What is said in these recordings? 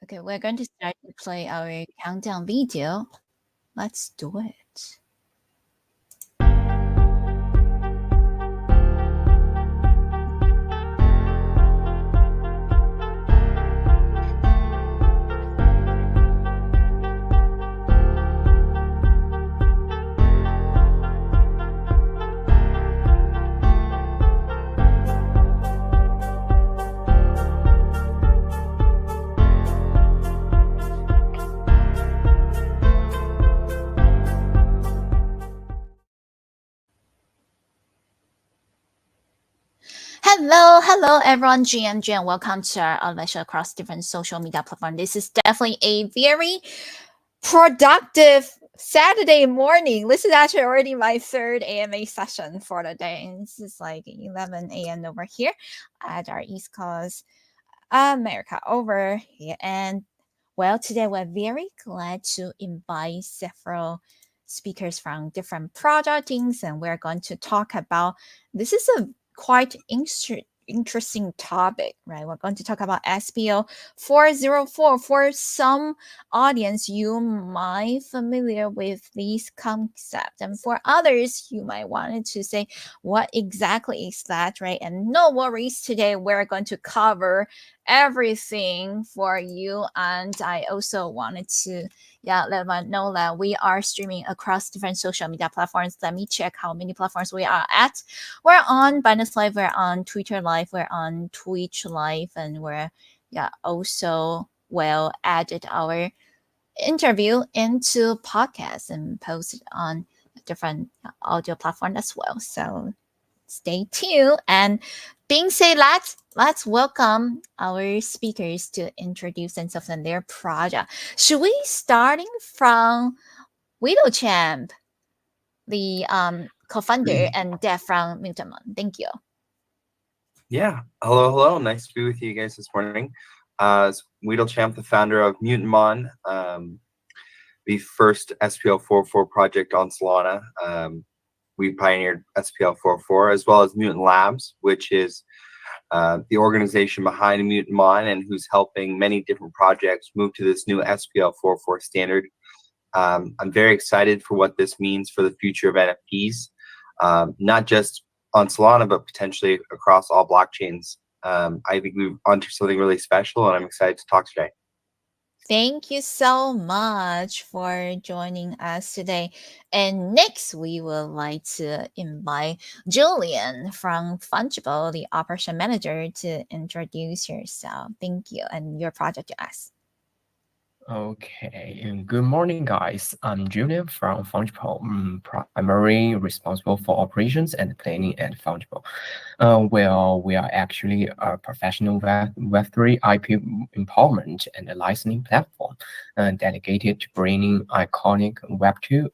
Okay, we're going to start to play our countdown video. Let's do it. Hello everyone, GMG, and welcome to our lecture across different social media platforms. This is definitely a very productive Saturday morning. This is actually already my third AMA session for the day. And this is like 11 a.m. over here at our East Coast America over here. And well, today we're very glad to invite several speakers from different project teams, and we're going to talk about this is a quite interesting topic, right? We're going to talk about SPL-404. For some audience, you might familiar with these concepts, and for others, you might want to say, what exactly is that, right? And no worries, today we're going to cover everything for you. And I also wanted to let everyone know that we are streaming across different social media platforms. Let me check how many platforms we are at. We're on Binance Live, we're on Twitter Live, we're on Twitch Live, and we're also added our interview into podcasts and posted on different audio platforms as well. So stay tuned. And being said, let's welcome our speakers to introduce themselves and their project. Should we starting from Widow Champ, the co-founder, and Deb from Mutamon? Thank you. Yeah. Hello. Nice to be with you guys this morning. Weedle Champ, the founder of Mutamon, the first SPL-404 project on Solana. We pioneered SPL-404 as well as Mutant Labs, which is the organization behind Mutamon and who's helping many different projects move to this new SPL-404 standard. I'm very excited for what this means for the future of NFTs, not just on Solana, but potentially across all blockchains. I think we've onto something really special, and I'm excited to talk today. Thank you so much for joining us today. And next, we would like to invite Julian from Fungible, the operation manager, to introduce yourself. Thank you, and your project to us. Okay, and good morning, guys. I'm Julian from Fungible, primarily responsible for operations and planning at Fungible. Well, we are actually a professional Web3 IP empowerment and licensing platform dedicated to bringing iconic Web2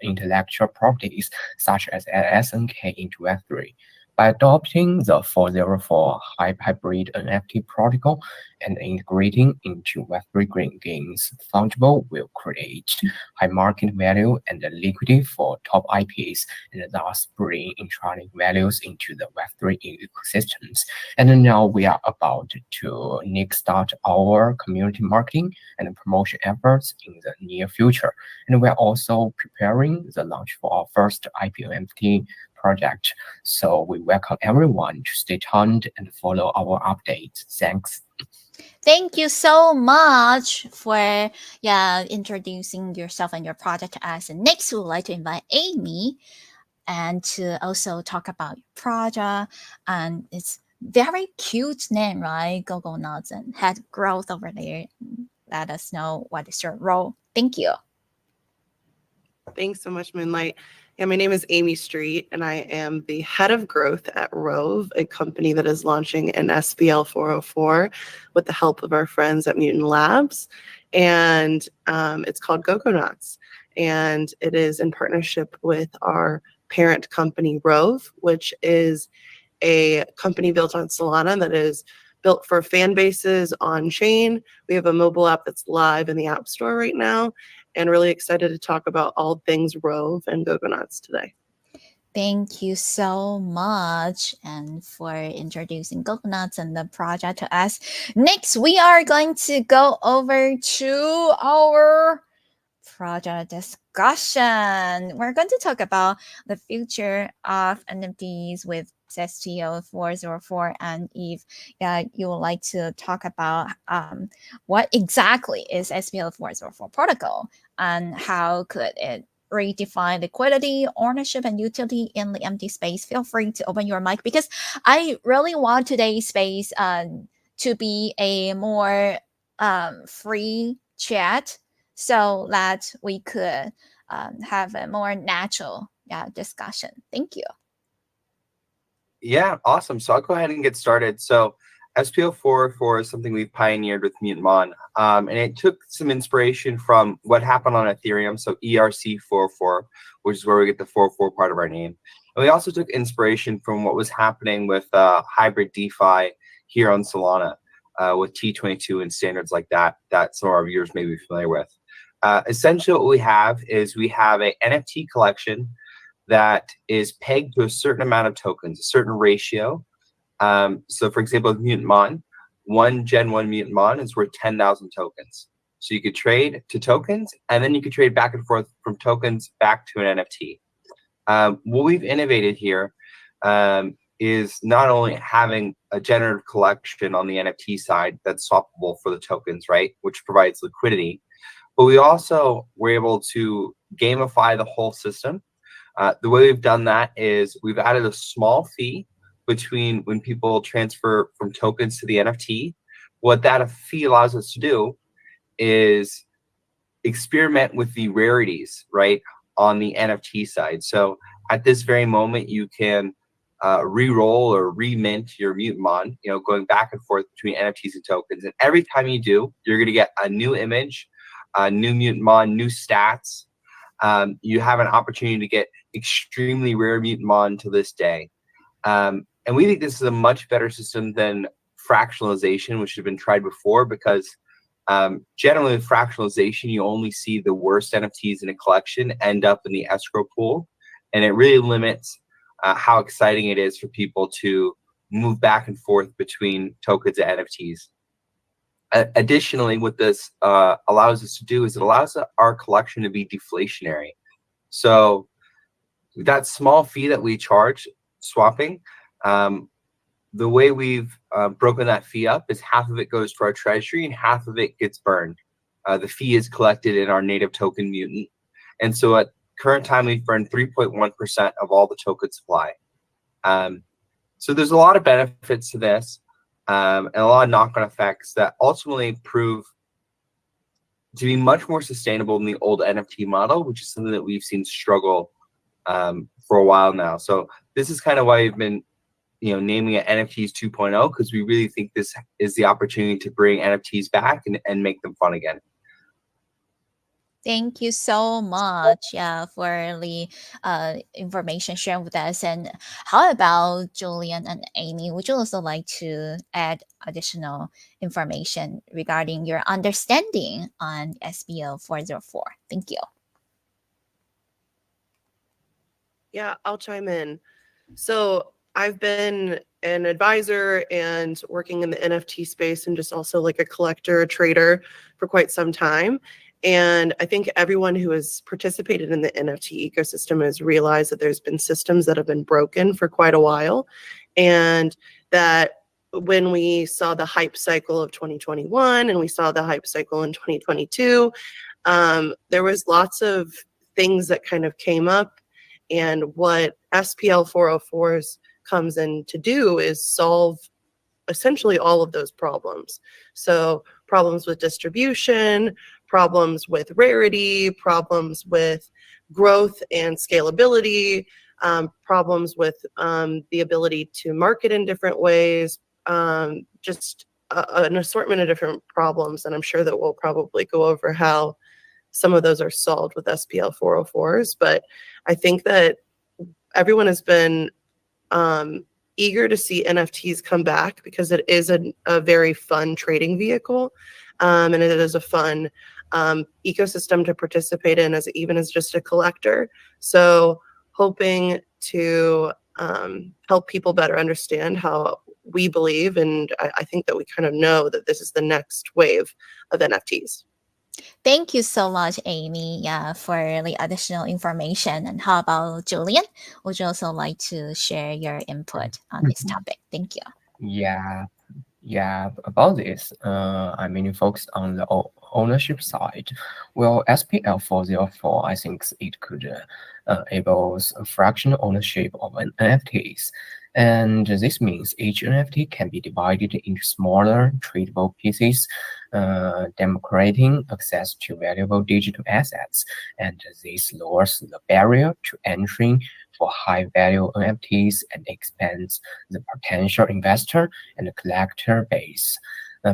intellectual properties such as SNK into Web3. By adopting the 404 hybrid NFT protocol and integrating into Web3 green games, Fungible will create high market value and liquidity for top IPs, and thus bring intrinsic values into the Web3 ecosystems. And now we are about to start our community marketing and promotion efforts in the near future. And we're also preparing the launch for our first IPO NFT project. So we welcome everyone to stay tuned and follow our updates. Thanks. Thank you so much for introducing yourself and your project to us. And next, we would like to invite Amy and to also talk about your project. And it's very cute name, right? Go Nuts, and head growth over there. Let us know what is your role. Thank you. Thanks so much, Moonlight. Yeah, my name is Amy Street, and I am the head of growth at Rove, a company that is launching an SPL-404 with the help of our friends at Mutant Labs. And it's called Gogonauts. And it is in partnership with our parent company, Rove, which is a company built on Solana that is built for fan bases on chain. We have a mobile app that's live in the App Store right now, and really excited to talk about all things Rove and Gogonauts today. Thank you so much and for introducing coconuts and the project to us. Next, we are going to go over to our project discussion. We're going to talk about the future of NFTs with SPL-404, and if you would like to talk about what exactly is SPL-404 protocol and how could it redefine liquidity, ownership, and utility in the empty space, feel free to open your mic, because I really want today's space to be a more free chat, so that we could have a more natural discussion. Thank you. Yeah, awesome. So I'll go ahead and get started. So SPL-404 is something we've pioneered with MutantMon, and it took some inspiration from what happened on Ethereum, so ERC-404, which is where we get the 404 part of our name. And we also took inspiration from what was happening with hybrid DeFi here on Solana, with T22 and standards like that some of our viewers may be familiar with. Essentially what we have is we have a NFT collection that is pegged to a certain amount of tokens, a certain ratio. So for example, with MutantMon, one Gen 1 MutantMon is worth 10,000 tokens. So you could trade to tokens, and then you could trade back and forth from tokens back to an NFT. What we've innovated here is not only having a generative collection on the NFT side that's swappable for the tokens, right, which provides liquidity, but we also were able to gamify the whole system. The way we've done that is we've added a small fee between when people transfer from tokens to the NFT. What that fee allows us to do is experiment with the rarities, right, on the NFT side. So at this very moment, you can re-roll or re-mint your MutantMon, going back and forth between NFTs and tokens. And every time you do, you're going to get a new image, new MutantMon, new stats. You have an opportunity to get extremely rare MutantMon to this day. And we think this is a much better system than fractionalization, which has been tried before, because generally with fractionalization, you only see the worst NFTs in a collection end up in the escrow pool. And it really limits how exciting it is for people to move back and forth between tokens and NFTs. Additionally, what this allows us to do is it allows our collection to be deflationary. So that small fee that we charge swapping, the way we've broken that fee up is half of it goes to our treasury and half of it gets burned. The fee is collected in our native token Mutant. And so at current time, we've burned 3.1% of all the token supply. So there's a lot of benefits to this. And a lot of knock-on effects that ultimately prove to be much more sustainable than the old NFT model, which is something that we've seen struggle for a while now. So this is kind of why we've been, naming it NFTs 2.0, because we really think this is the opportunity to bring NFTs back and make them fun again. Thank you so much, for the information shared with us. And how about Julian and Amy? Would you also like to add additional information regarding your understanding on SPL-404? Thank you. Yeah, I'll chime in. So I've been an advisor and working in the NFT space and just also like a collector, a trader for quite some time. And I think everyone who has participated in the NFT ecosystem has realized that there's been systems that have been broken for quite a while. And that when we saw the hype cycle of 2021 and we saw the hype cycle in 2022, there was lots of things that kind of came up. And what SPL-404s comes in to do is solve essentially all of those problems. So problems with distribution, problems with rarity, problems with growth and scalability, problems with the ability to market in different ways, just an assortment of different problems. And I'm sure that we'll probably go over how some of those are solved with SPL-404s. But I think that everyone has been eager to see NFTs come back because it is a very fun trading vehicle, and it is a fun ecosystem to participate in even as just a collector. So hoping to help people better understand how we believe, and I think that we kind of know that this is the next wave of NFTs. Thank you so much, Amy, for the additional information. And how about Julian? Would you also like to share your input on this topic? Thank you. Yeah, about this, I mainly focus on the ownership side. Well, SPL-404, I think it could enables a fractional ownership of an NFTs. And this means each NFT can be divided into smaller tradable pieces, democrating access to valuable digital assets. And this lowers the barrier to entry for high-value NFTs and expands the potential investor and collector base.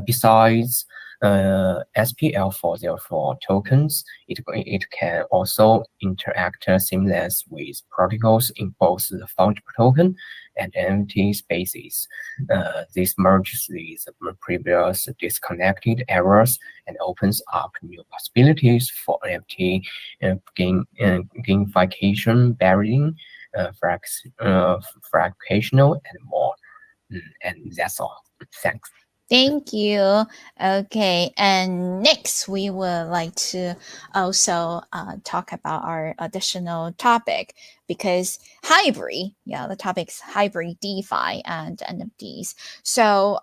Besides SPL-404 tokens, it can also interact seamless with protocols in both the fungible token and NFT spaces. This merges these previous disconnected areas and opens up new possibilities for NFT gamification, barring, fractional, and more. And that's all. Thanks. Thank you. Okay, and next we would like to also talk about our additional topic, because hybrid, the topic's hybrid DeFi and NFTs. So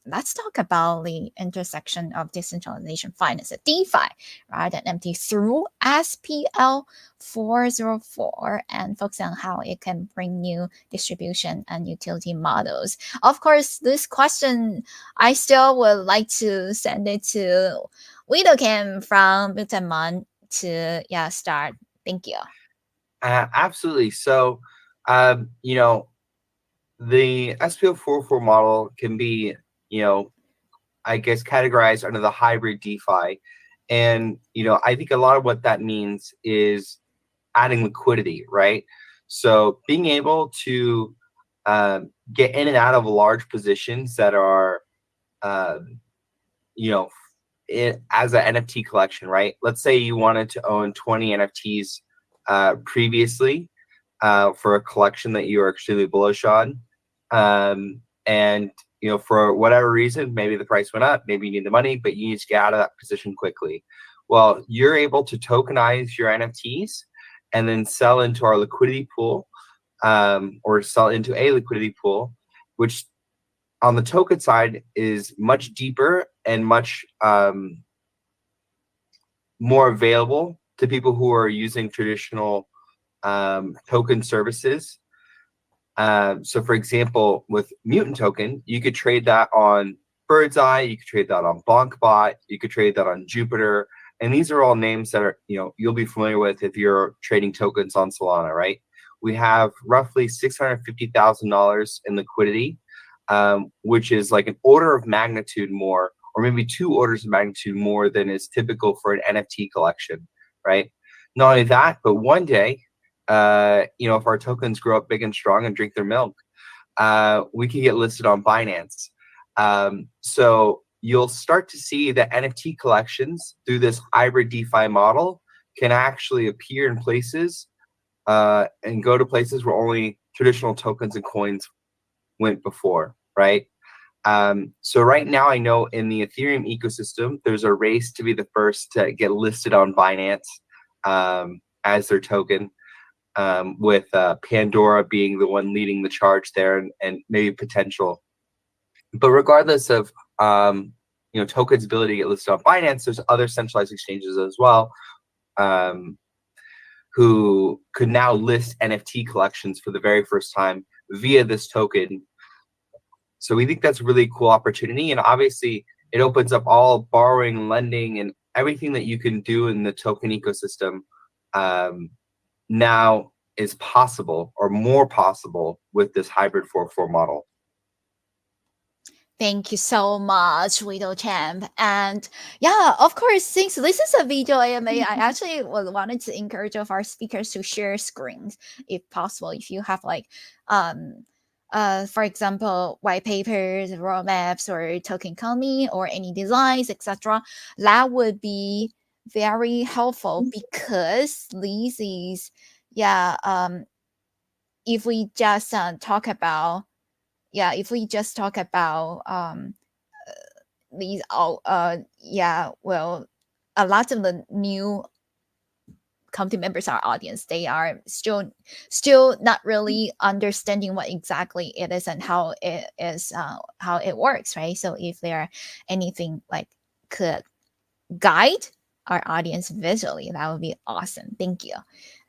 let's talk about the intersection of decentralization finance at DeFi, right, and NFT through SPL-404, and focus on how it can bring new distribution and utility models. Of course, this question, I still would like to send it to Widow Kim from Butamon to start. Thank you. Absolutely. So, you know, the SPL-404 model can be, I guess, categorized under the hybrid DeFi. And, I think a lot of what that means is adding liquidity, right? So being able to get in and out of large positions that are, as an NFT collection, right? Let's say you wanted to own 20 NFTs previously for a collection that you are extremely bullish on. And, for whatever reason, maybe the price went up, maybe you need the money, but you need to get out of that position quickly. Well, you're able to tokenize your NFTs and then sell into our liquidity pool, or sell into a liquidity pool, which on the token side is much deeper and much more available to people who are using traditional token services. So for example, with Mutant Token, you could trade that on Bird's Eye, you could trade that on BonkBot, you could trade that on Jupiter. And these are all names that are, you'll be familiar with if you're trading tokens on Solana, right? We have roughly $650,000 in liquidity, which is like an order of magnitude more, or maybe 2 orders of magnitude more than is typical for an NFT collection, right? Not only that, but one day, if our tokens grow up big and strong and drink their milk, we can get listed on Binance. So you'll start to see that NFT collections through this hybrid DeFi model can actually appear in places and go to places where only traditional tokens and coins went before, right? So right now, I know in the Ethereum ecosystem, there's a race to be the first to get listed on Binance as their token, with Pandora being the one leading the charge there, and maybe potential. But regardless of tokens' ability to get listed on Binance, there's other centralized exchanges as well, who could now list NFT collections for the very first time via this token. So we think that's a really cool opportunity, and obviously it opens up all borrowing, lending, and everything that you can do in the token ecosystem now is possible, or more possible, with this hybrid 404 model. Thank you so much, Widow Champ. And of course, since this is a video AMA, I actually wanted to encourage of our speakers to share screens if possible. If you have for example, white papers, roadmaps, or token economy, or any designs, etc., that would be very helpful, because this is if we just talk about if we just talk about these all well, a lot of the new community members, our audience, they are still not really understanding what exactly it is and how it is, how it works, right? So if there are anything like could guide our audience visually, that would be awesome. Thank you.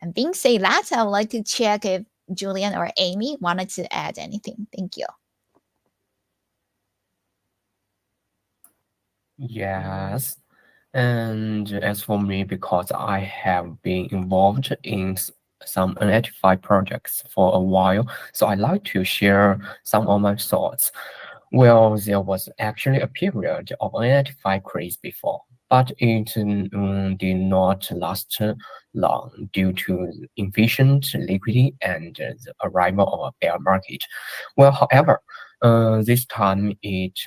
And being say that, I would like to check if Julian or Amy wanted to add anything. Thank you. Yes. And as for me, because I have been involved in some unidentified projects for a while, so I like to share some of my thoughts. Well, there was actually a period of unidentified craze before, but it did not last long due to inefficient liquidity and the arrival of a bear market. Well, however, this time it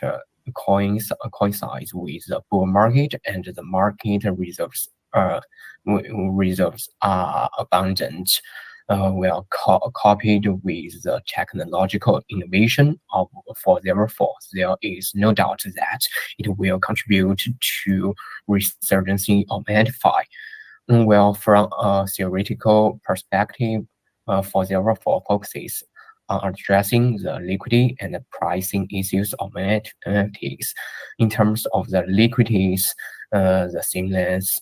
coincides with the bull market, and the market reserves are abundant. Copied with the technological innovation of 404, there is no doubt that it will contribute to resurgence of NFTs. Well, from a theoretical perspective, 404 focuses on addressing the liquidity and the pricing issues of NFTs. In terms of the liquidities, the seamless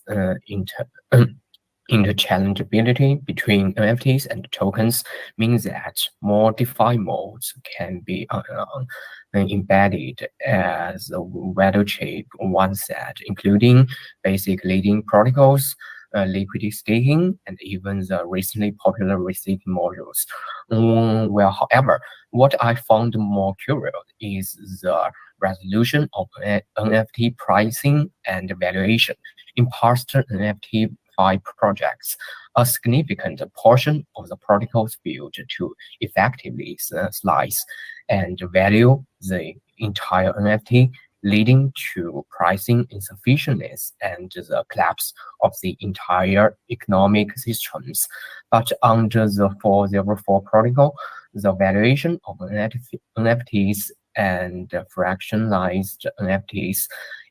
interchangeability between NFTs and tokens means that more DeFi modes can be embedded as a value chain one set, including basic leading protocols, liquidity staking, and even the recently popular receiving modules. Well, however, what I found more curious is the resolution of NFT pricing and valuation. In past NFT projects, a significant portion of the protocols built to effectively slice and value the entire NFT, leading to pricing insufficiency and the collapse of the entire economic systems. But under the 404 protocol, the valuation of NFTs and fractionalized NFTs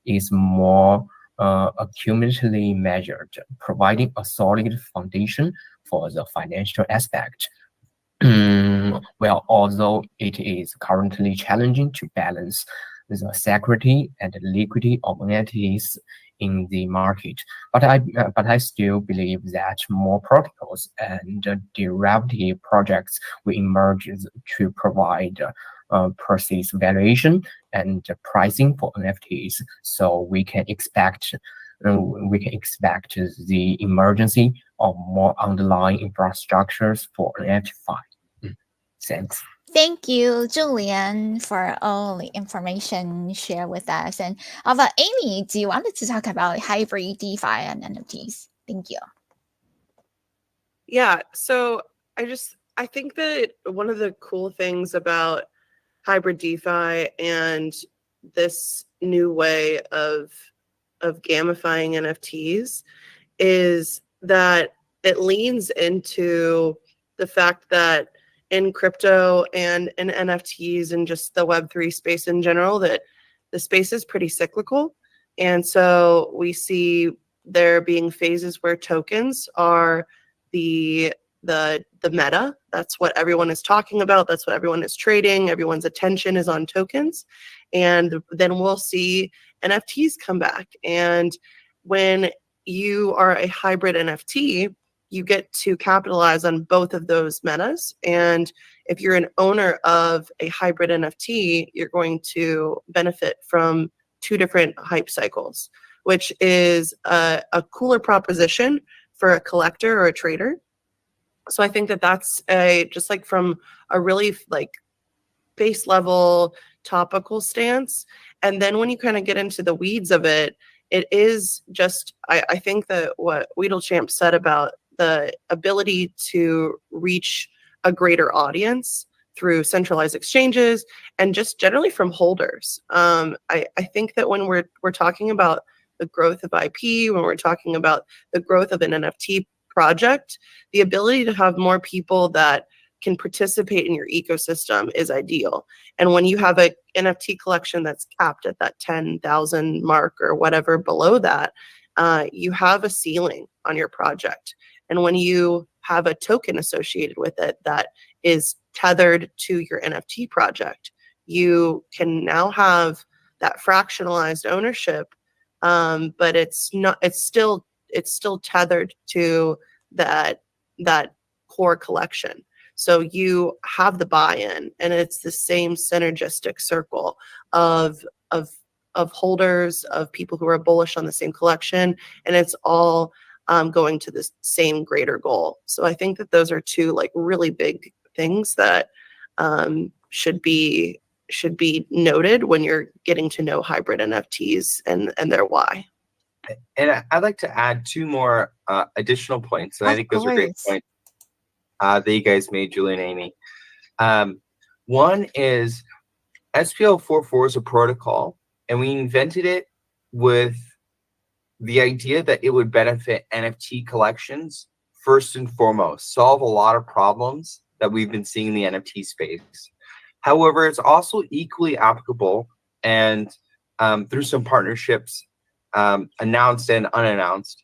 is more accumulatively measured, providing a solid foundation for the financial aspect. Well, although it is currently challenging to balance the security and liquidity of entities in the market, but I still believe that more protocols and derivative projects will emerge to provide precise valuation and pricing for NFTs. So we can expect the emergence of more underlying infrastructures for NFT. Thanks. Thank you, Julian, for all the information shared with us. And how about Amy? Do you want to talk about hybrid DeFi and NFTs? Thank you. Yeah, so I think that one of the cool things about hybrid DeFi and this new way of gamifying NFTs is that it leans into the fact that in crypto and in NFTs and just the Web3 space in general, that the space is pretty cyclical. And so we see there being phases where tokens are the meta. That's what everyone is talking about. That's what everyone is trading. Everyone's attention is on tokens. And then we'll see NFTs come back. And when you are a hybrid NFT, you get to capitalize on both of those metas. And if you're an owner of a hybrid NFT, you're going to benefit from two different hype cycles, which is a cooler proposition for a collector or a trader. So I think that that's just like from a really like base level topical stance. And then when you kind of get into the weeds of it, it is just, I think that what Weedlechamp said about the ability to reach a greater audience through centralized exchanges and just generally from holders. I think that when we're talking about the growth of IP, when we're talking about the growth of an NFT project, the ability to have more people that can participate in your ecosystem is ideal. And when you have a NFT collection that's capped at that 10,000 mark or whatever below that, you have a ceiling on your project. And when you have a token associated with it that is tethered to your NFT project, you can now have that fractionalized ownership, but it's still tethered to that core collection. So you have the buy-in, and it's the same synergistic circle of holders, of people who are bullish on the same collection, and it's all going to the same greater goal. So I think that those are two like really big things that should be noted when you're getting to know hybrid NFTs and their why. And I'd like to add two more additional points, and I think those are great points that you guys made, Julie and Amy. One is SPL-404 is a protocol, and we invented it with the idea that it would benefit NFT collections first and foremost, solve a lot of problems that we've been seeing in the NFT space. However, it's also equally applicable, and through some partnerships, announced and unannounced,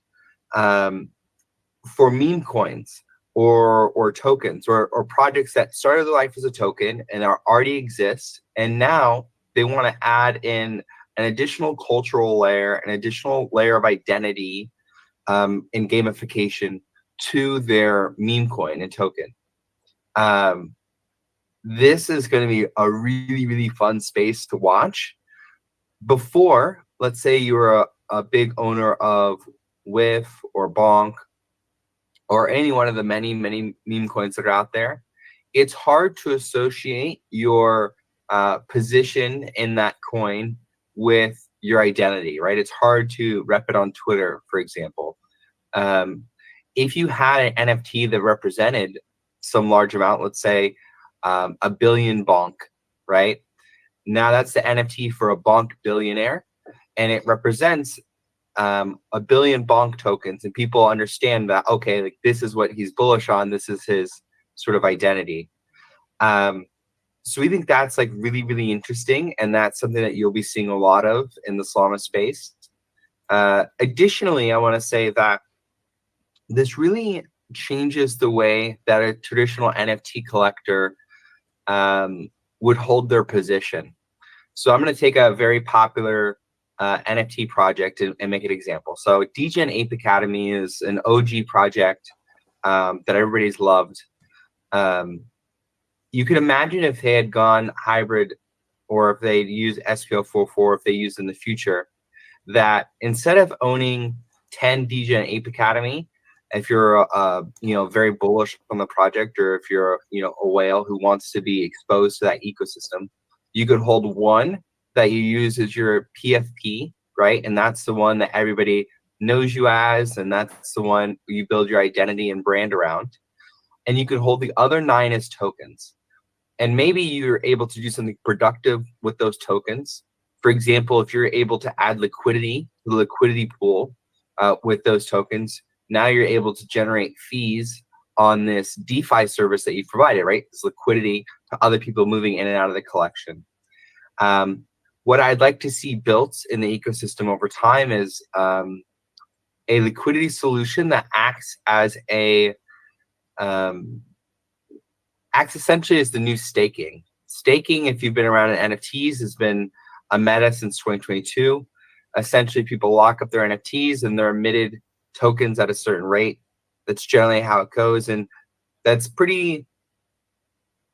for meme coins or tokens or projects that started their life as a token and already exist, and now they want to add in an additional cultural layer, an additional layer of identity in gamification to their meme coin and token. This is going to be a really, really fun space to watch. Before, let's say you were a big owner of WIF or Bonk or any one of the many, many meme coins that are out there, it's hard to associate your position in that coin with your identity, right? It's hard to rep it on Twitter, for example. If you had an NFT that represented some large amount, let's say 1 billion Bonk, right? Now that's the NFT for a Bonk billionaire, and it represents 1 billion Bonk tokens, and people understand that, okay, like this is what he's bullish on, this is his sort of identity. So we think that's like really, really interesting, and that's something that you'll be seeing a lot of in the Solana space. Additionally, I want to say that this really changes the way that a traditional NFT collector would hold their position. So I'm going to take a very popular NFT project and make an example. So DGen Ape Academy is an OG project that everybody's loved. You can imagine if they had gone hybrid, or if they use SPL-404, if they use in the future, that instead of owning 10 DGen Ape Academy, if you're very bullish on the project, or if you're a whale who wants to be exposed to that ecosystem, you could hold one that you use as your PFP, right? And that's the one that everybody knows you as, and that's the one you build your identity and brand around. And you could hold the other 9 as tokens. And maybe you're able to do something productive with those tokens. For example, if you're able to add liquidity to the liquidity pool with those tokens, now you're able to generate fees on this DeFi service that you've provided, right? This liquidity to other people moving in and out of the collection. What I'd like to see built in the ecosystem over time is a liquidity solution that acts as essentially as the new staking. Staking, if you've been around in NFTs, has been a meta since 2022. Essentially, people lock up their NFTs and they're emitted tokens at a certain rate. That's generally how it goes, and that's pretty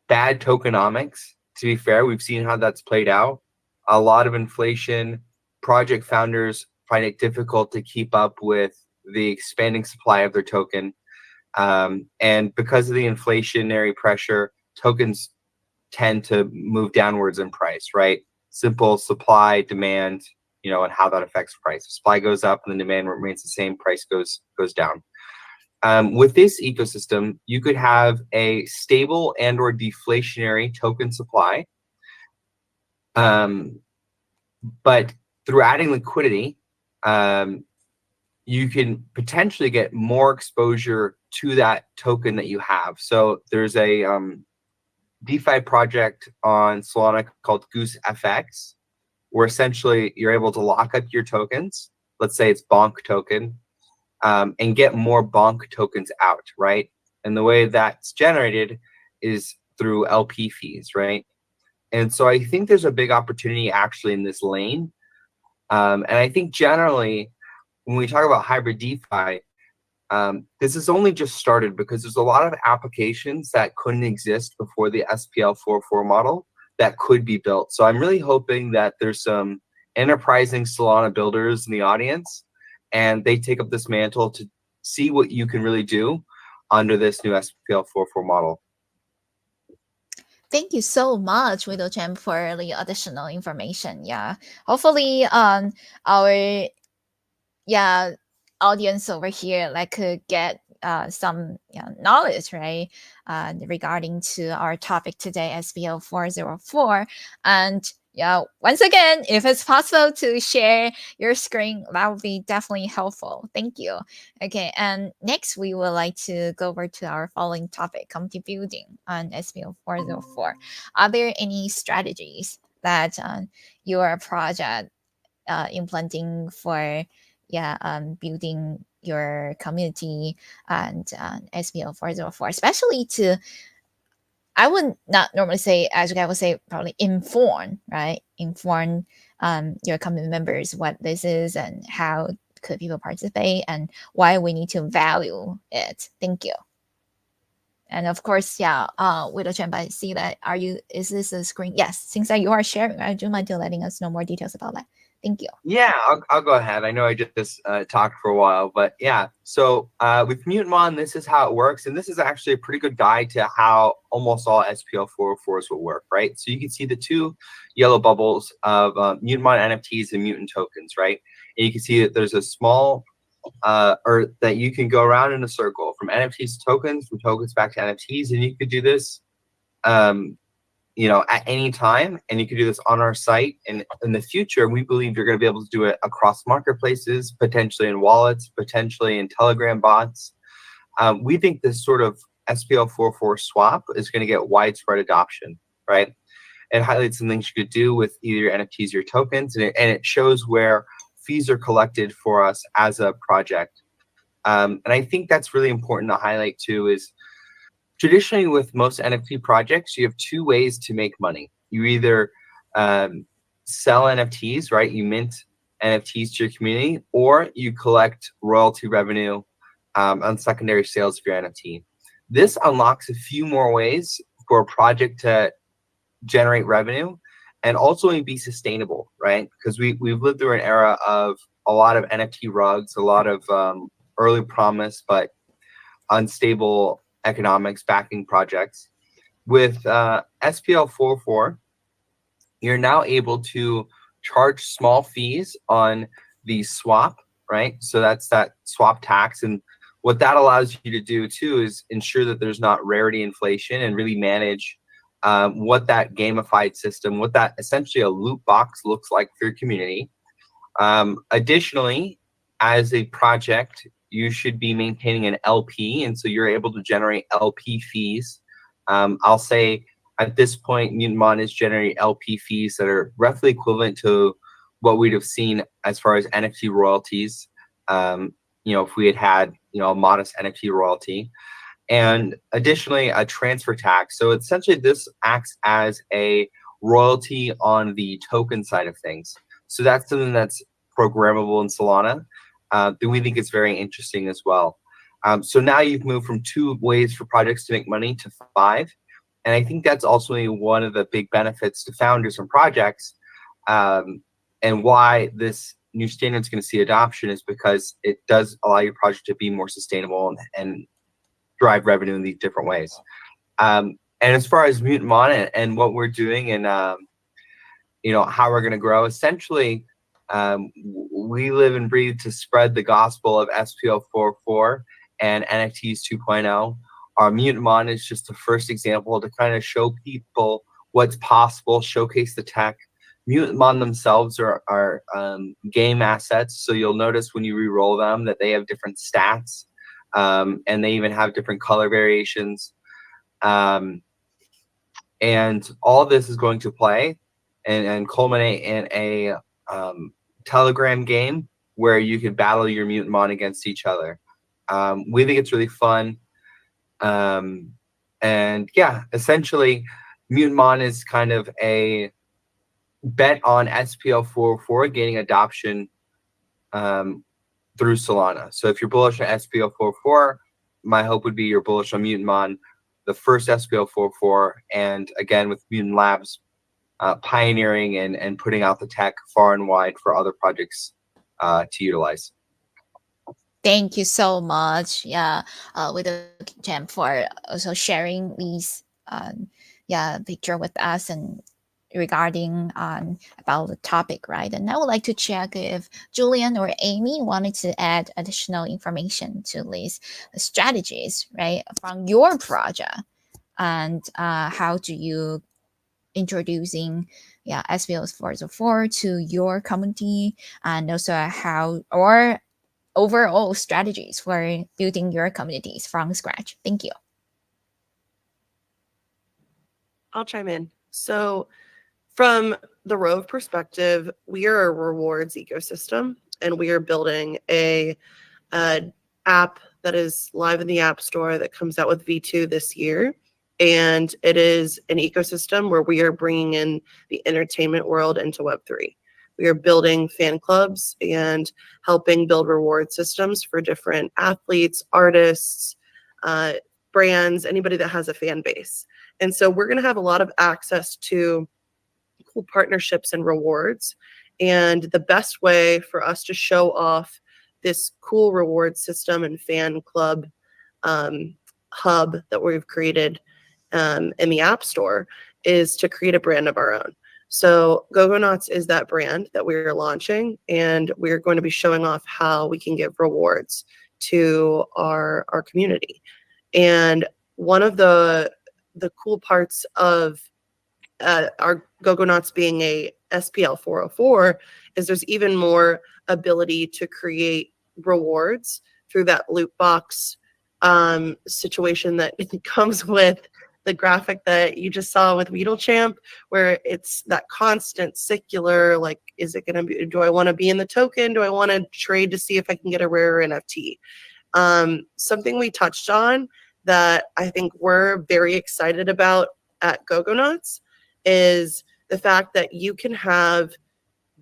bad tokenomics. To be fair, we've seen how that's played out. A lot of inflation. Project founders find it difficult to keep up with the expanding supply of their token. And because of the inflationary pressure, tokens tend to move downwards in price, right? Simple supply, demand, and how that affects price. Supply goes up and the demand remains the same, price goes down. With this ecosystem, you could have a stable and or deflationary token supply. But through adding liquidity, you can potentially get more exposure to that token that you have. So there's a DeFi project on Solana called Goose FX, where essentially you're able to lock up your tokens. Let's say it's Bonk token, and get more Bonk tokens out, right? And the way that's generated is through LP fees, right? And so I think there's a big opportunity actually in this lane. And I think generally, when we talk about hybrid DeFi, this has only just started because there's a lot of applications that couldn't exist before the SPL-404 model that could be built. So I'm really hoping that there's some enterprising Solana builders in the audience, and they take up this mantle to see what you can really do under this new SPL-404 model. Thank you so much, Widow Champ, for the additional information. Yeah, hopefully, our audience over here could get some knowledge, right, regarding to our topic today, SPL-404. And once again, if it's possible to share your screen, that would be definitely helpful. Thank you. Okay, and next we would like to go over to our following topic, community building on SPL-404. Are there any strategies that your project implementing for building your community and SPL-404, especially to, I would not normally say, as I would say, probably inform your community members what this is and how could people participate and why we need to value it. Thank you. And of course, Widow Champ, I see that. Is this a screen? Yes, since that you are sharing, would you mind letting us know more details about that? Thank you. Yeah, I'll go ahead. I know I just talked for a while, but yeah. So with MutantMon, this is how it works. And this is actually a pretty good guide to how almost all SPL-404s will work, right? So you can see the two yellow bubbles of MutantMon NFTs and mutant tokens, right? And you can see that there's a small, or that you can go around in a circle from NFTs to tokens, from tokens back to NFTs. And you could do this at any time, and you can do this on our site. And in the future, we believe you're going to be able to do it across marketplaces, potentially in wallets, potentially in Telegram bots. We think this sort of SPL-404 swap is going to get widespread adoption, right? It highlights some things you could do with either your NFTs or your tokens, and it shows where fees are collected for us as a project. And I think that's really important to highlight too, is traditionally, with most NFT projects, you have two ways to make money. You either sell NFTs, right? You mint NFTs to your community, or you collect royalty revenue on secondary sales of your NFT. This unlocks a few more ways for a project to generate revenue and also be sustainable, right? Because we've lived through an era of a lot of NFT rugs, a lot of early promise, but unstable economics backing projects. With SPL-404, you're now able to charge small fees on the swap, right? So that's that swap tax. And what that allows you to do too is ensure that there's not rarity inflation and really manage what that gamified system, what that essentially a loot box looks like for your community. Additionally, as a project, you should be maintaining an LP, and so you're able to generate LP fees. I'll say at this point, MutantMon is generating LP fees that are roughly equivalent to what we'd have seen as far as NFT royalties. If we had a modest NFT royalty, and additionally a transfer tax. So essentially, this acts as a royalty on the token side of things. So that's something that's programmable in Solana. Then we think it's very interesting as well. So now you've moved from 2 ways for projects to make money to 5. And I think that's also one of the big benefits to founders and projects, and why this new standard is going to see adoption is because it does allow your project to be more sustainable and drive revenue in these different ways. And as far as MutantMon and what we're doing and how we're going to grow, essentially, we live and breathe to spread the gospel of SPL-404 and NFTs 2.0. Our MutantMon is just the first example to kind of show people what's possible, showcase the tech, Mutant themselves are game assets, so you'll notice when you re-roll them that they have different stats, and they even have different color variations. And all this is going to play and culminate in a Telegram game where you could battle your mutant mon against each other. We think it's really fun. And yeah, essentially, mutant mon is kind of a bet on SPL-404 gaining adoption through Solana. So if you're bullish on SPL-404, my hope would be you're bullish on Mutant Mon, the first SPL-404, and again with Mutant Labs pioneering and putting out the tech far and wide for other projects to utilize. Thank you so much, with the Champ, for also sharing these picture with us and regarding about the topic, right? And I would like to check if Julian or Amy wanted to add additional information to these strategies, right, from your project, and how do you introducing SPL-404 to your community, and also how or overall strategies for building your communities from scratch. Thank you. I'll chime in. So from the Rove perspective, we are a rewards ecosystem, and we are building a app that is live in the App Store that comes out with V2 this year. And it is an ecosystem where we are bringing in the entertainment world into Web3. We are building fan clubs and helping build reward systems for different athletes, artists, brands, anybody that has a fan base. And so we're going to have a lot of access to cool partnerships and rewards. And the best way for us to show off this cool reward system and fan club hub that we've created in the App Store is to create a brand of our own. So Gogonauts is that brand that we're launching, and we're going to be showing off how we can give rewards to our community. And one of the cool parts of our Gogonauts being a SPL-404 is there's even more ability to create rewards through that loot box situation that comes with the graphic that you just saw with Weedlechamp, where it's that constant secular, like, is it going to be, do I want to be in the token? Do I want to trade to see if I can get a rare NFT? Something we touched on that I think we're very excited about at Gogonauts is the fact that you can have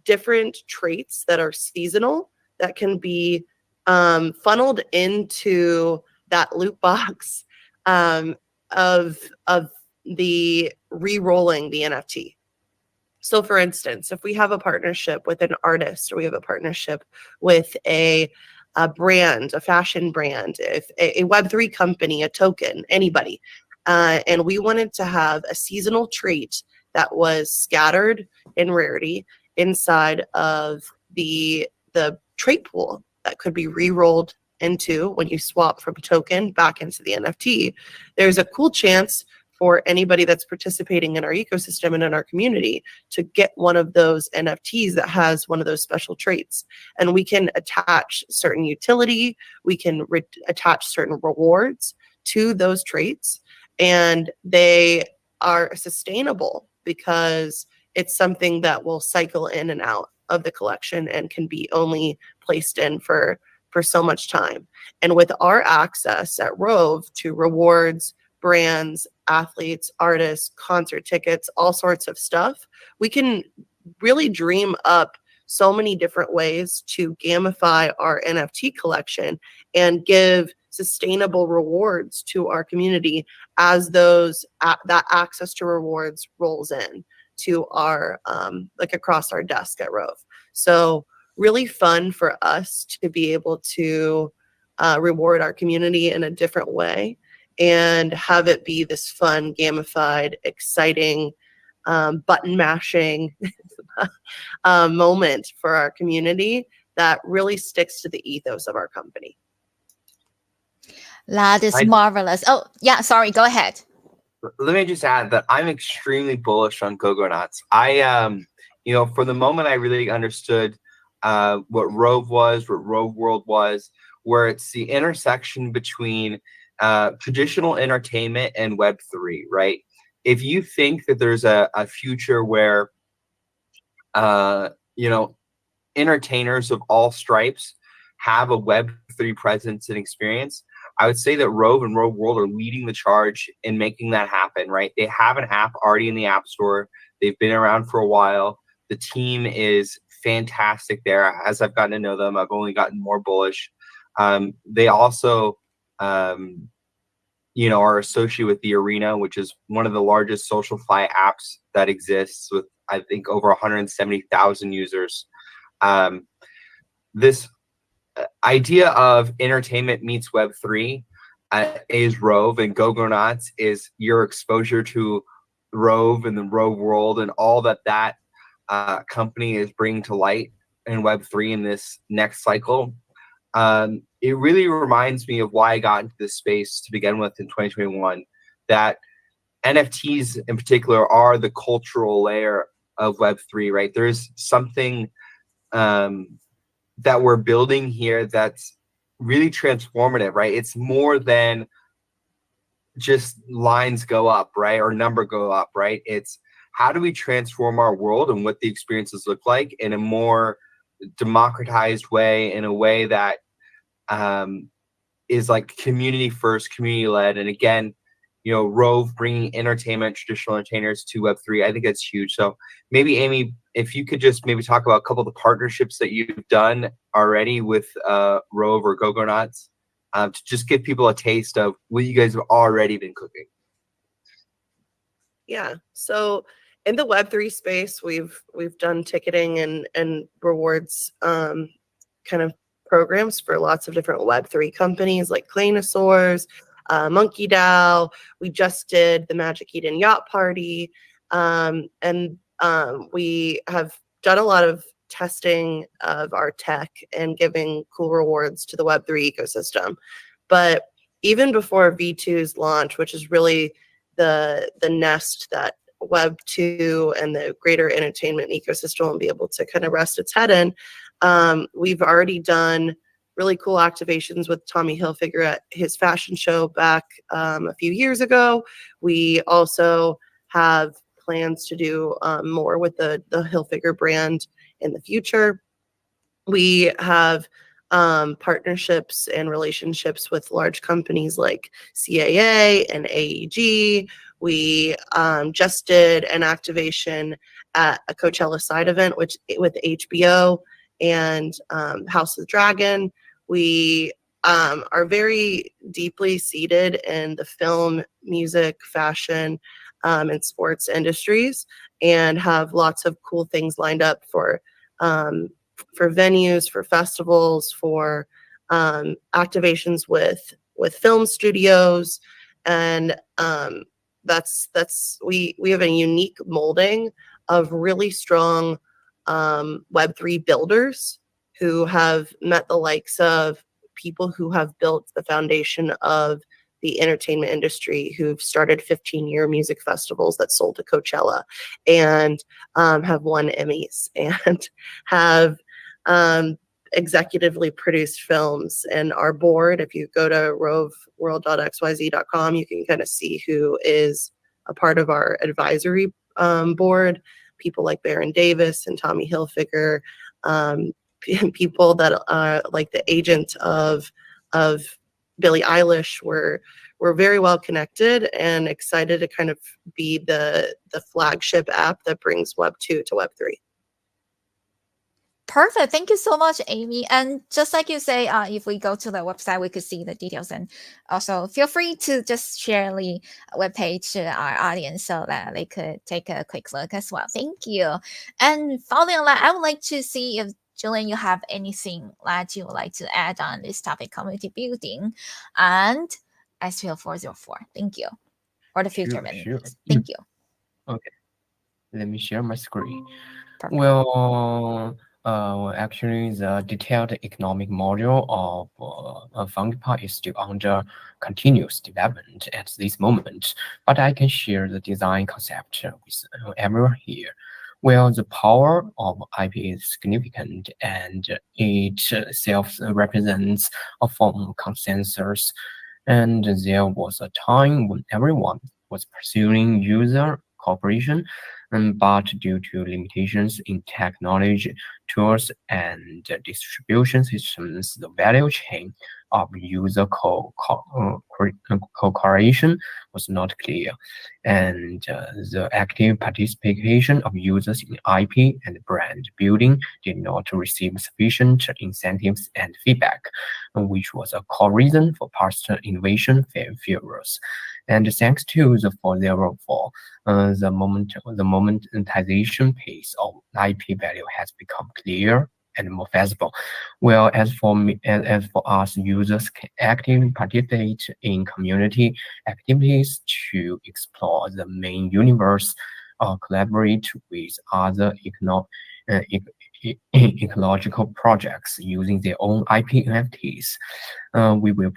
different traits that are seasonal that can be funneled into that loot box of the re-rolling the NFT. So for instance, if we have a partnership with an artist, or we have a partnership with a brand, a fashion brand, if a Web3 company, a token, anybody, and we wanted to have a seasonal trait that was scattered in rarity inside of the trait pool that could be re-rolled into when you swap from a token back into the NFT, there's a cool chance for anybody that's participating in our ecosystem and in our community to get one of those NFTs that has one of those special traits. And we can attach certain utility, we can attach certain rewards to those traits, and they are sustainable because it's something that will cycle in and out of the collection and can be only placed in for so much time. And with our access at Rove to rewards, brands, athletes, artists, concert tickets, all sorts of stuff, we can really dream up so many different ways to gamify our NFT collection and give sustainable rewards to our community as that access to rewards rolls in to our like across our desk at Rove. So really fun for us to be able to reward our community in a different way and have it be this fun, gamified, exciting, button mashing moment for our community that really sticks to the ethos of our company. That is marvelous. Oh, yeah, sorry, go ahead. Let me just add that I'm extremely bullish on Gogonauts. from the moment I really understood what Rove was, what Rove World was, where it's the intersection between traditional entertainment and Web3, right? If you think that there's a future where, entertainers of all stripes have a Web3 presence and experience, I would say that Rove and Rove World are leading the charge in making that happen, right? They have an app already in the App Store. They've been around for a while. The team is fantastic there. As I've gotten to know them, I've only gotten more bullish. They also, are associated with the Arena, which is one of the largest social fi apps that exists with, I think, over 170,000 users. This idea of entertainment meets Web3 is Rove, and Gogonauts is your exposure to Rove and the Rove world and all that company is bringing to light in Web3 in this next cycle. It really reminds me of why I got into this space to begin with in 2021, that NFTs in particular are the cultural layer of Web3, right? There's something that we're building here that's really transformative, right? It's more than just lines go up, right? Or number go up, right? It's how do we transform our world and what the experiences look like in a more democratized way, in a way that is like community first, community led. And again, Rove bringing entertainment, traditional entertainers to Web3, I think that's huge. So maybe, Amy, if you could just maybe talk about a couple of the partnerships that you've done already with Rove or Gogonauts, to just give people a taste of what you guys have already been cooking. Yeah. So in the Web3 space, we've done ticketing and rewards kind of programs for lots of different Web3 companies like Claynosaurs, Monkey DAO. We just did the Magic Eden Yacht Party. And we have done a lot of testing of our tech and giving cool rewards to the Web3 ecosystem. But even before V2's launch, which is really the nest that Web2 and the greater entertainment ecosystem will be able to kind of rest its head in, we've already done really cool activations with Tommy Hilfiger at his fashion show back a few years ago. We also have plans to do more with the Hilfiger brand in the future. We have partnerships and relationships with large companies like CAA and AEG. We just did an activation at a Coachella side event, with HBO and House of the Dragon. We are very deeply seated in the film, music, fashion, and sports industries, and have lots of cool things lined up for venues, for festivals, for activations with film studios, and we have a unique molding of really strong Web3 builders who have met the likes of people who have built the foundation of the entertainment industry, who've started 15-year music festivals that sold to Coachella, and have won Emmys, and have executively produced films. And our board, if you go to roveworld.xyz.com, you can kind of see who is a part of our advisory board. People like Baron Davis and Tommy Hilfiger, people that are like the agent of Billie Eilish. We're very well connected and excited to kind of be the flagship app that brings Web 2 to Web 3. Perfect. Thank you so much, Amy. And just like you say, if we go to the website, we could see the details. And also feel free to just share the webpage to our audience so that they could take a quick look as well. Thank you. And following on that, I would like to see if Julian, you have anything that you would like to add on this topic, community building and SPL-404. Thank you. Or the future amenities. Sure. Thank you. Okay. Let me share my screen. Perfect. Well, actually, the detailed economic model of FoundPark is still under continuous development at this moment, but I can share the design concept with everyone here. Well, the power of IP is significant, and it self represents a form of consensus. And there was a time when everyone was pursuing user cooperation, but due to limitations in technology, tools, and distribution systems, the value chain of user co-creation was not clear, and the active participation of users in IP and brand building did not receive sufficient incentives and feedback, which was a core reason for past innovation failures. And thanks to the 404, the monetization pace of IP value has become clear and more feasible. Well, as for us, users can actively participate in community activities to explore the main universe, collaborate with other ecological projects using their own IP NFTs. We will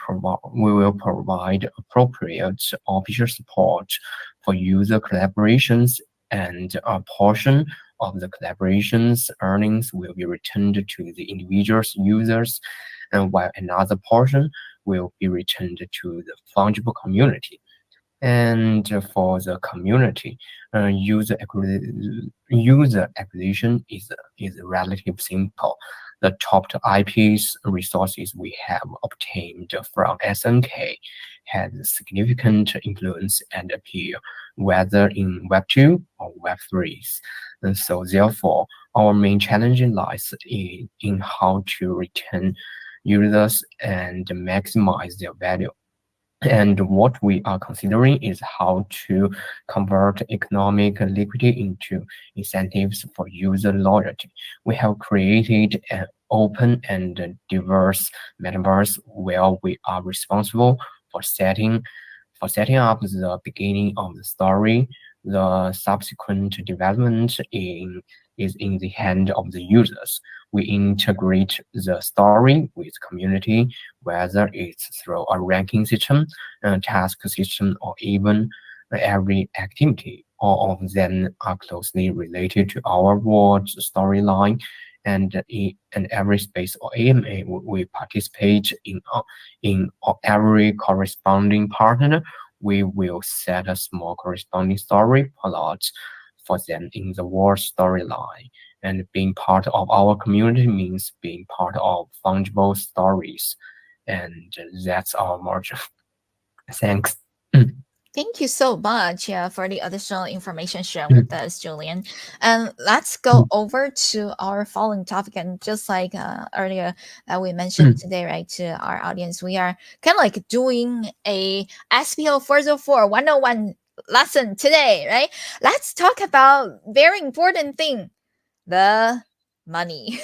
provide appropriate official support for user collaborations, and a portion of the collaboration's earnings will be returned to the individual's users, and while another portion will be returned to the fungible community. And for the community, user acquisition is relatively simple. The top IPs resources we have obtained from SNK has significant influence and appeal, whether in Web 2 or Web 3. And so therefore, our main challenge lies in how to retain users and maximize their value. And what we are considering is how to convert economic liquidity into incentives for user loyalty. We have created an open and diverse metaverse where we are responsible for setting up the beginning of the story. The subsequent development is in the hand of the users. We integrate the story with community, whether it's through a ranking system, a task system, or even every activity. All of them are closely related to our world's storyline, and in every space or AMA we participate in every corresponding partner. We will set a small corresponding story plot for them in the world storyline. And being part of our community means being part of fungible stories. And that's our margin. Thanks. Thank you so much for the additional information shared with us, Julian. And let's go over to our following topic. And just like earlier that we mentioned today, right, to our audience, we are kind of like doing a SPL-404 101 lesson today, right? Let's talk about very important thing, the money.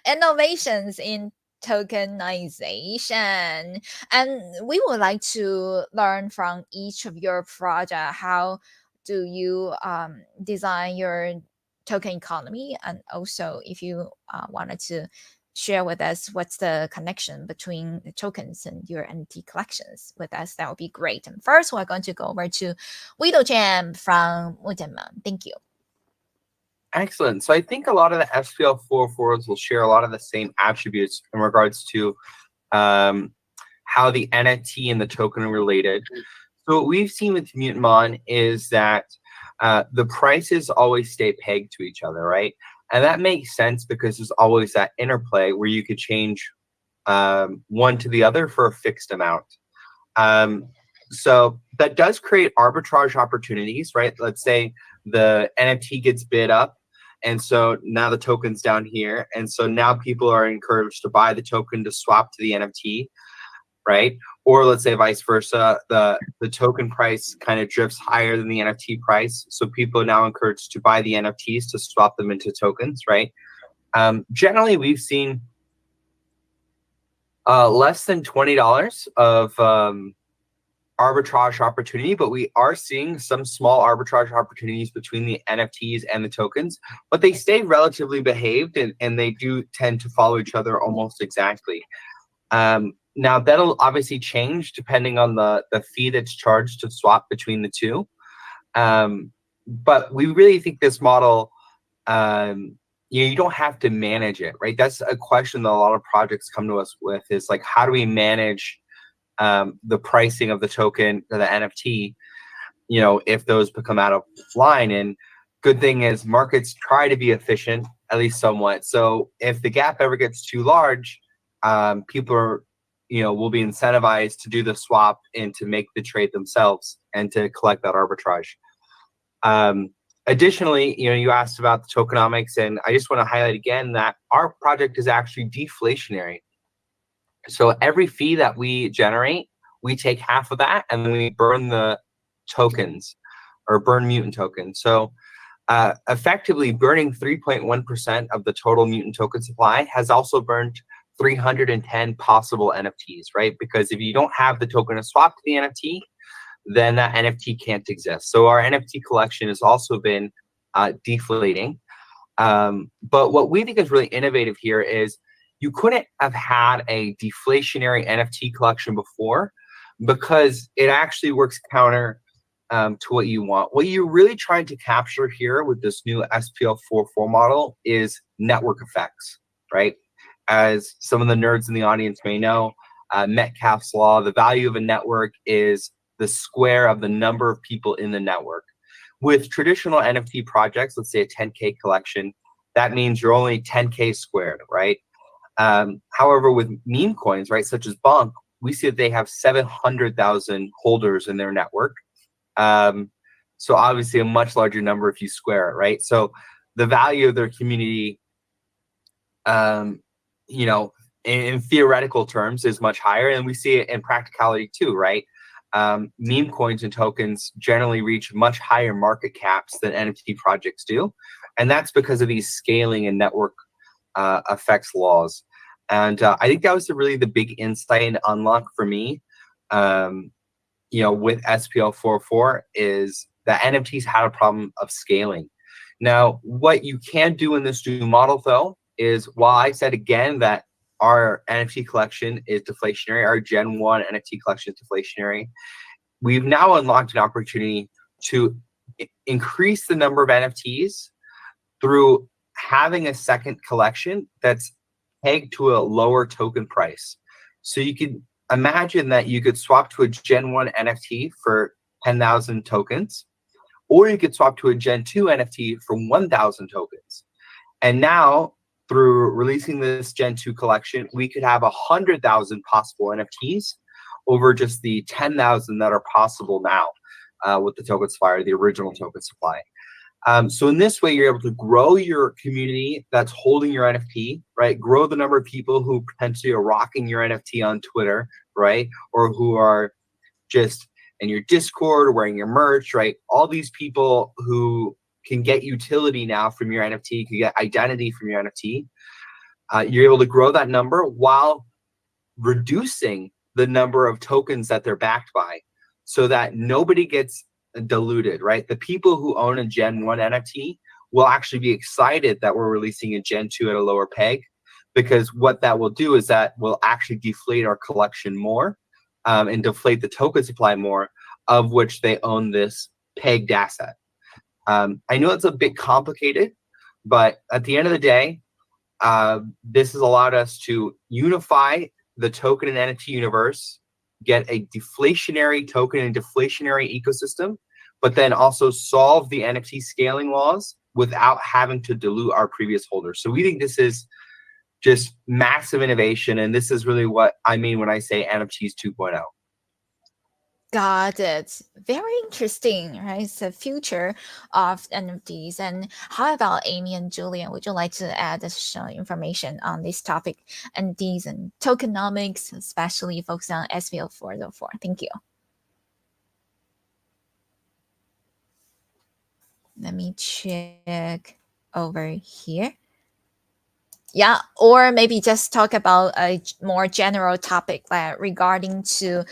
Innovations in tokenization, and we would like to learn from each of your project. How do you design your token economy, and also if you wanted to share with us what's the connection between the tokens and your NFT collections with us, that would be great. And first we're going to go over to Widow Jam from Mutenman. Thank you. Excellent. So I think a lot of the SPL-404s will share a lot of the same attributes in regards to how the NFT and the token are related. So what we've seen with Mutemon is that the prices always stay pegged to each other, right? And that makes sense because there's always that interplay where you could change one to the other for a fixed amount. So that does create arbitrage opportunities, right? Let's say the NFT gets bid up, and so now the token's down here, and so now people are encouraged to buy the token to swap to the NFT, right? Or let's say vice versa, the token price kind of drifts higher than the NFT price, so people are now encouraged to buy the NFTs to swap them into tokens, right? Generally, we've seen less than $20 of arbitrage opportunity, but we are seeing some small arbitrage opportunities between the NFTs and the tokens, but they stay relatively behaved, and they do tend to follow each other almost exactly. Now that'll obviously change depending on the fee that's charged to swap between the two. But we really think this model you don't have to manage it, right? That's a question that a lot of projects come to us with, is like, how do we manage the pricing of the token or the NFT, if those become out of line? And good thing is markets try to be efficient, at least somewhat. So if the gap ever gets too large, people are, will be incentivized to do the swap and to make the trade themselves and to collect that arbitrage. Additionally, you asked about the tokenomics, and I just want to highlight again that our project is actually deflationary. So every fee that we generate, we take half of that and then we burn the tokens, or burn mutant tokens. So effectively burning 3.1% of the total mutant token supply has also burned 310 possible NFTs, right? Because if you don't have the token to swap to the NFT, then that NFT can't exist. So our NFT collection has also been deflating. But what we think is really innovative here is you couldn't have had a deflationary NFT collection before, because it actually works counter to what you want. What you're really trying to capture here with this new SPL-404 model is network effects, right? As some of the nerds in the audience may know, Metcalfe's law, the value of a network is the square of the number of people in the network. With traditional NFT projects, let's say a 10K collection, that means you're only 10K squared, right? However, with meme coins, right, such as Bonk, we see that they have 700,000 holders in their network. So obviously a much larger number if you square it, right? So the value of their community, in theoretical terms is much higher, and we see it in practicality too, right? Meme coins and tokens generally reach much higher market caps than NFT projects do. And that's because of these scaling and network effects laws. And I think that was really the big insight and unlock for me, with SPL-404, is that NFTs had a problem of scaling. Now, what you can do in this new model, though, is, while I said again that our NFT collection is deflationary, our Gen 1 NFT collection is deflationary, we've now unlocked an opportunity to increase the number of NFTs through having a second collection that's pegged to a lower token price. So you can imagine that you could swap to a Gen 1 NFT for 10,000 tokens, or you could swap to a Gen 2 NFT for 1,000 tokens. And now, through releasing this Gen 2 collection, we could have 100,000 possible NFTs over just the 10,000 that are possible now with the token supply, the original token supply. So in this way, you're able to grow your community that's holding your NFT, right? Grow the number of people who potentially are rocking your NFT on Twitter, right? Or who are just in your Discord or wearing your merch, right? All these people who can get utility now from your NFT, can get identity from your NFT. You're able to grow that number while reducing the number of tokens that they're backed by, so that nobody gets diluted, right? The people who own a Gen 1 NFT will actually be excited that we're releasing a Gen 2 at a lower peg, because what that will do is that will actually deflate our collection more and deflate the token supply more, of which they own this pegged asset. I know it's a bit complicated, but at the end of the day, this has allowed us to unify the token and NFT universe, get a deflationary token and deflationary ecosystem, but then also solve the NFT scaling laws without having to dilute our previous holders. So we think this is just massive innovation, and this is really what I mean when I say NFTs 2.0. Got it. Very interesting, right? It's the future of NFTs. And how about Amy and Julian? Would you like to add additional information on this topic, NFTs and tokenomics, especially focused on SPL-404? Thank you. Let me check over here. Yeah, or maybe just talk about a more general topic regarding to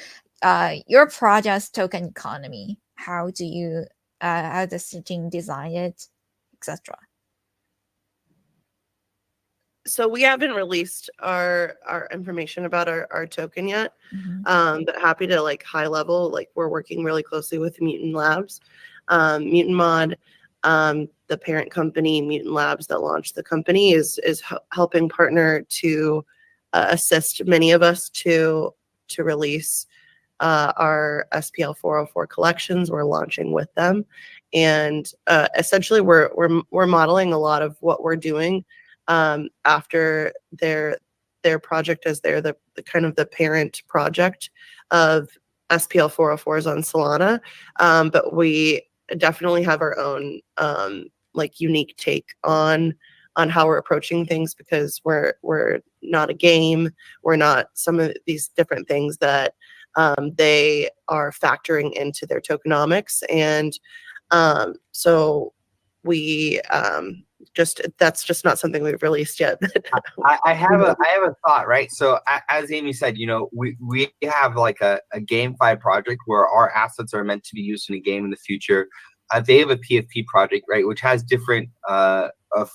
your project's token economy. How do you how does the team design it, etc.? So we haven't released our information about our token yet, but happy to high level, we're working really closely with Mutant Labs, Mutant Mod. the parent company, Mutant Labs, that launched the company, is helping partner to assist many of us to release our SPL-404 collections. We're launching with them, and essentially we're modeling a lot of what we're doing after their project, as they're the kind of the parent project of SPL-404s on Solana, but we definitely have our own like unique take on how we're approaching things, because we're not a game, we're not some of these different things that they are factoring into their tokenomics, and so we that's just not something we've released yet. I have a thought, right? So as Amy said, we have like a GameFi project where our assets are meant to be used in a game in the future. They have a PFP project, right, which has different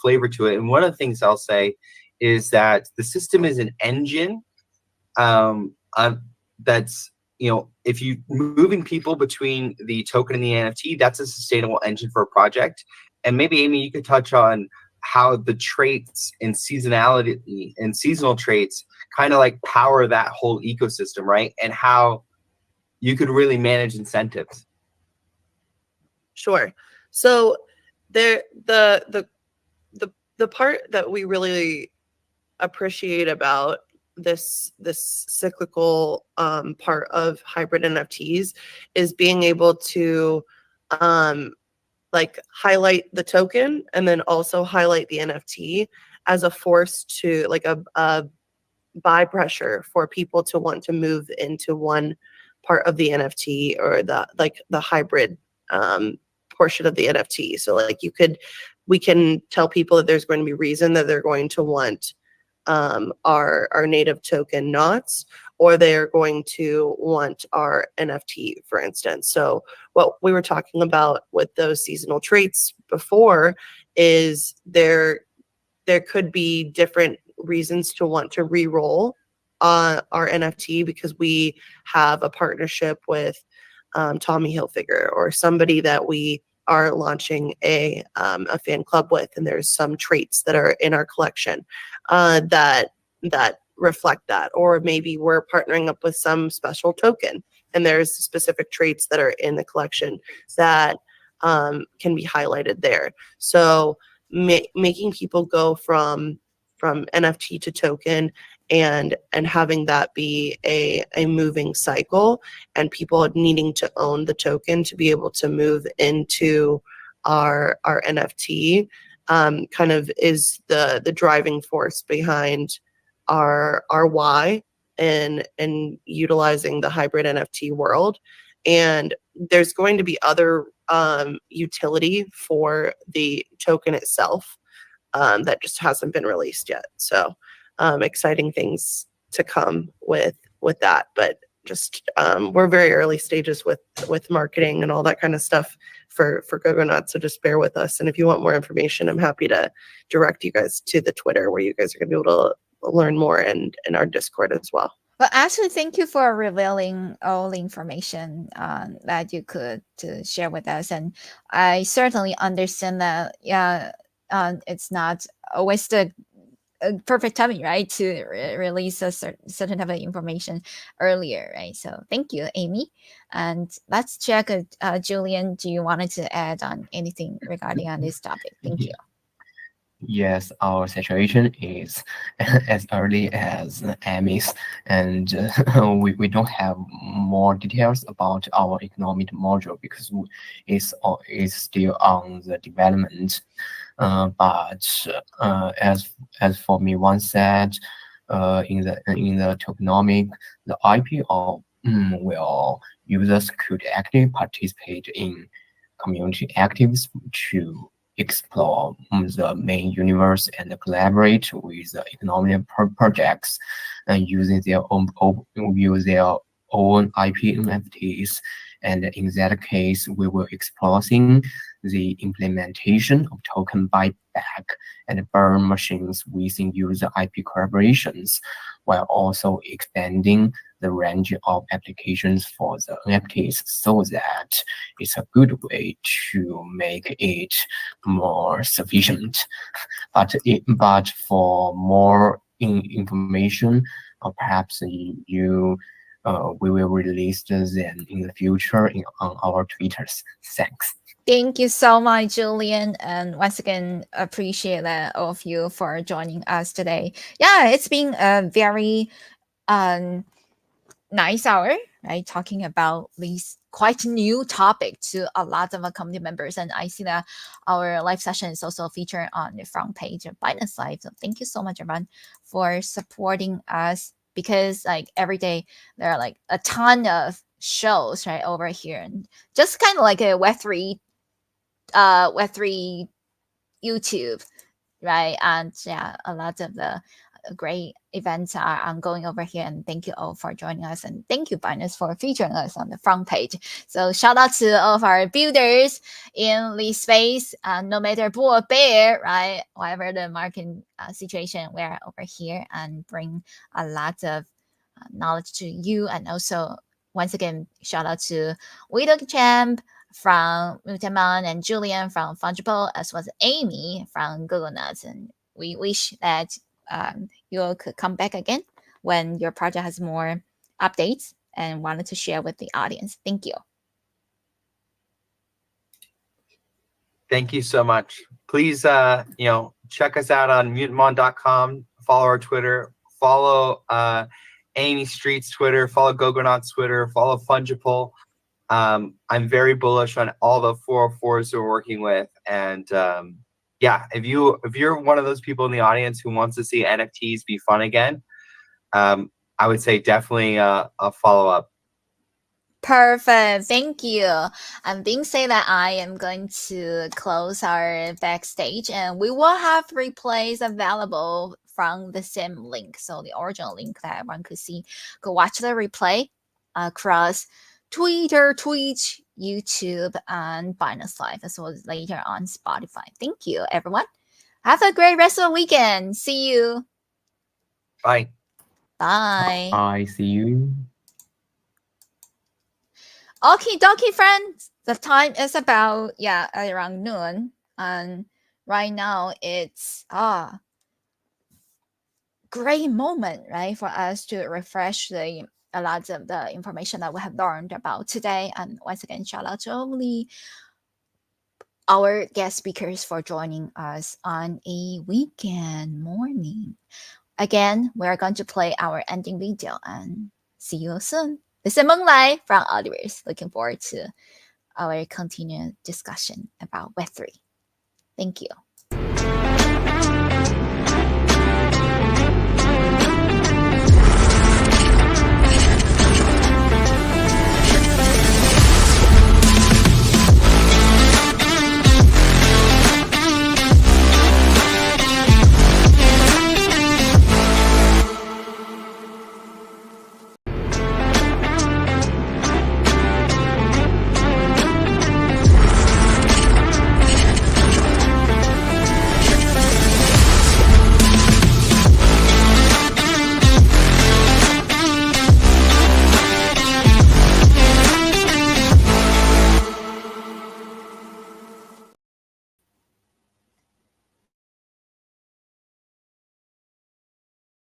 flavor to it. And one of the things I'll say is that the system is an engine that's, if you moving people between the token and the NFT, that's a sustainable engine for a project. And maybe, Amy, you could touch on how the traits and seasonality and seasonal traits kind of like power that whole ecosystem, right? And how you could really manage incentives. Sure. So the part that we really appreciate about this cyclical part of hybrid NFTs is being able to like highlight the token and then also highlight the NFT as a force to like a buy pressure for people to want to move into one part of the NFT or the hybrid portion of the NFT. So like we can tell people that there's going to be reason that they're going to want our native token knots, or they're going to want our NFT, for instance. So what we were talking about with those seasonal traits before is there could be different reasons to want to re-roll our NFT, because we have a partnership with Tommy Hilfiger or somebody that we are launching a fan club with, and there's some traits that are in our collection that reflect that. Or maybe we're partnering up with some special token and there's specific traits that are in the collection that can be highlighted there. So making people go from NFT to token and having that be a moving cycle, and people needing to own the token to be able to move into our NFT kind of is the driving force behind our why and utilizing the hybrid NFT world. And there's going to be other utility for the token itself that just hasn't been released yet. So exciting things to come with that, but just we're very early stages with marketing and all that kind of stuff for Gogonuts, so just bear with us. And if you want more information, I'm happy to direct you guys to the Twitter, where you guys are going to be able to learn more, and in our Discord as well. Well, actually, thank you for revealing all the information that you could to share with us. And I certainly understand that, it's not always the perfect timing, right, to release a certain type of information earlier, right? So thank you, Amy. And let's check, Julian, do you wanted to add on anything regarding on this topic? Thank you. Yes, our situation is as early as Amy's, and we don't have more details about our economic module because it's still on the development. But as for me once said, in the tokenomic, the IPO will users could actively participate in community activities to explore the main universe and collaborate with the economic projects, and using their own IP NFTs. And in that case, we will exploring the implementation of token buyback and burn machines within user IP collaborations, while also expanding the range of applications for the NFTs so that it's a good way to make it more sufficient. But for more information, or perhaps we will release them in the future on our Twitters. Thanks. Thank you so much, Julian. And once again, appreciate that all of you for joining us today. Yeah, it's been a very nice hour, right? Talking about these quite new topic to a lot of our community members. And I see that our live session is also featured on the front page of Binance Live. So thank you so much, everyone, for supporting us, because like every day there are like a ton of shows right over here, and just kind of like a Web3 YouTube, right? And yeah, a lot of the great events are ongoing over here. And thank you all for joining us, and thank you, Binance, for featuring us on the front page. So shout out to all of our builders in the space, no matter bull or bear, right? Whatever the market situation, we're over here and bring a lot of knowledge to you. And also, once again, shout out to Widow Champ from Mutamon and Julian from Fungible, as well as Amy from Google Nuts. And we wish that you could come back again when your project has more updates and wanted to share with the audience. Thank you. Thank you so much. Please, check us out on mutantmon.com. Follow our Twitter. Follow Amy Street's Twitter. Follow Gogonauts Twitter. Follow Fungible. I'm very bullish on all the 404s we're working with, and yeah, if you're one of those people in the audience who wants to see NFTs be fun again, I would say definitely a follow up. Perfect. Thank you. I'm being said that I am going to close our backstage, and we will have replays available from the same link. So the original link that everyone could see, go watch the replay across Twitter, Twitch, YouTube, and Binance Live, as well as later on Spotify. Thank you, everyone. Have a great rest of the weekend. See you. Bye. Bye. I see you. Okay, dokie, friends. The time is about around noon, and right now it's great moment, right, for us to refresh a lot of the information that we have learned about today. And once again, shout out to our guest speakers for joining us on a weekend morning. Again, we're going to play our ending video and see you soon. This is Meng Lai from Ultiverse. Looking forward to our continued discussion about Web3. Thank you.